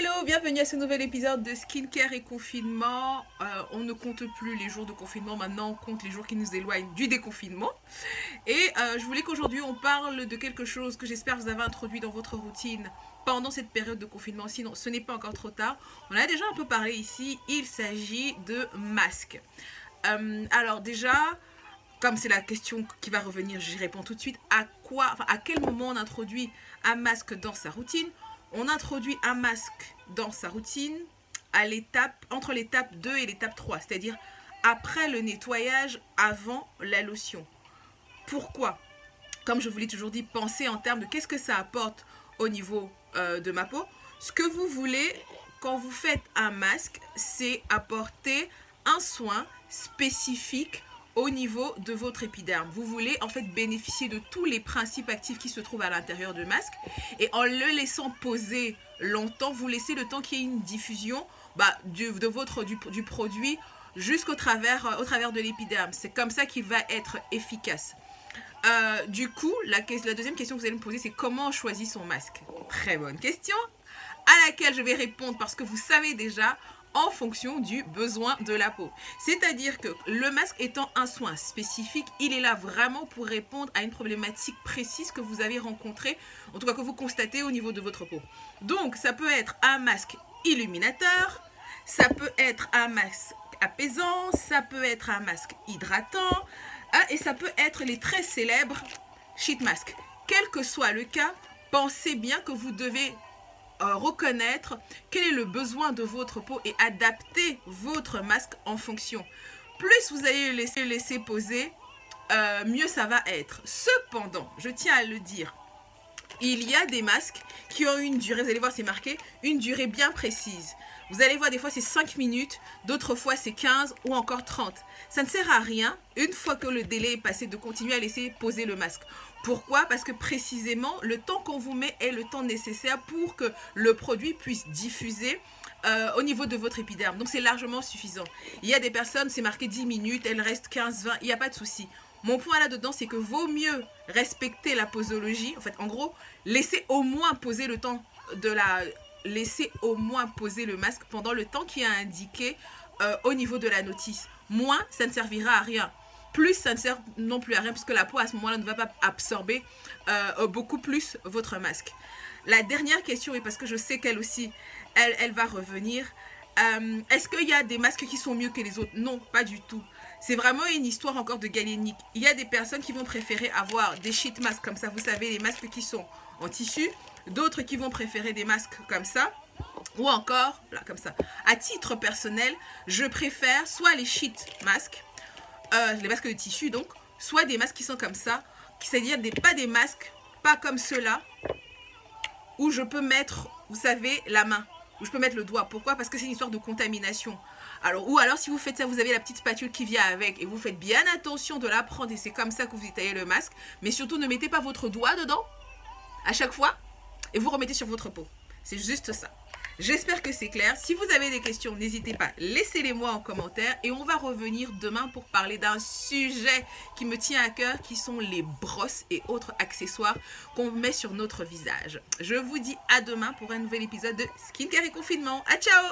Hello, bienvenue à ce nouvel épisode de Skincare et Confinement. On ne compte plus les jours de confinement, maintenant on compte les jours qui nous éloignent du déconfinement. Et je voulais qu'aujourd'hui on parle de quelque chose que j'espère vous avez introduit dans votre routine pendant cette période de confinement. Sinon, ce n'est pas encore trop tard. On a déjà un peu parlé ici, il s'agit de masques. Alors déjà, comme c'est la question qui va revenir, j'y réponds tout de suite. À quel moment on introduit un masque dans sa routine? On introduit un masque dans sa routine entre l'étape 2 et l'étape 3, c'est-à-dire après le nettoyage, avant la lotion. Pourquoi? Comme je vous l'ai toujours dit, pensez en termes de qu'est-ce que ça apporte au niveau de ma peau. Ce que vous voulez quand vous faites un masque, c'est apporter un soin spécifique au niveau de votre épiderme. Vous voulez en fait bénéficier de tous les principes actifs qui se trouvent à l'intérieur du masque, et en le laissant poser longtemps, vous laissez le temps qu'il y ait une diffusion du produit jusqu'au travers de l'épiderme. C'est comme ça qu'il va être efficace. Du coup, la deuxième question que vous allez me poser, c'est comment on choisit son masque? Très bonne question, à laquelle je vais répondre parce que vous savez déjà, en fonction du besoin de la peau. C'est-à-dire que le masque étant un soin spécifique, il est là vraiment pour répondre à une problématique précise que vous avez rencontrée, en tout cas que vous constatez au niveau de votre peau. Donc, ça peut être un masque illuminateur, ça peut être un masque apaisant, ça peut être un masque hydratant, et ça peut être les très célèbres sheet masks. Quel que soit le cas, pensez bien que vous devez reconnaître quel est le besoin de votre peau et adapter votre masque en fonction. Plus vous allez le laisser poser, mieux ça va être. Cependant, je tiens à le dire, il y a des masques qui ont une durée, vous allez voir c'est marqué, une durée bien précise. Vous allez voir des fois c'est 5 minutes, d'autres fois c'est 15 ou encore 30. Ça ne sert à rien, une fois que le délai est passé, de continuer à laisser poser le masque. Pourquoi? Parce que précisément, le temps qu'on vous met est le temps nécessaire pour que le produit puisse diffuser au niveau de votre épiderme. Donc c'est largement suffisant. Il y a des personnes, c'est marqué 10 minutes, elles restent 15-20, il n'y a pas de souci. Mon point là-dedans, c'est que vaut mieux respecter la posologie. En fait, en gros, laisser au moins poser le temps de la... Laisser au moins poser le masque pendant le temps qui est indiqué au niveau de la notice. Moins, ça ne servira à rien. Plus, ça ne sert non plus à rien puisque la peau à ce moment-là ne va pas absorber beaucoup plus votre masque. La dernière question, et parce que je sais qu'elle aussi, elle va revenir. Est-ce qu'il y a des masques qui sont mieux que les autres? Non, pas du tout. C'est vraiment une histoire encore de galénique. Il y a des personnes qui vont préférer avoir des sheet masks comme ça, vous savez, les masques qui sont en tissu. D'autres qui vont préférer des masques comme ça. Ou encore, là, comme ça. À titre personnel, je préfère soit les sheet masks, les masques de tissu donc, soit des masques qui sont comme ça, c'est-à-dire pas des masques, pas comme ceux-là, où je peux mettre, vous savez, la main, où je peux mettre le doigt. Pourquoi? Parce que c'est une histoire de contamination. Alors, ou alors si vous faites ça, vous avez la petite spatule qui vient avec, et vous faites bien attention de la prendre, et c'est comme ça que vous étayez le masque, mais surtout ne mettez pas votre doigt dedans, à chaque fois, et vous remettez sur votre peau. C'est juste ça. J'espère que c'est clair. Si vous avez des questions, n'hésitez pas, laissez-les moi en commentaire. Et on va revenir demain pour parler d'un sujet qui me tient à cœur, qui sont les brosses et autres accessoires qu'on met sur notre visage. Je vous dis à demain pour un nouvel épisode de Skincare et Confinement. À ciao!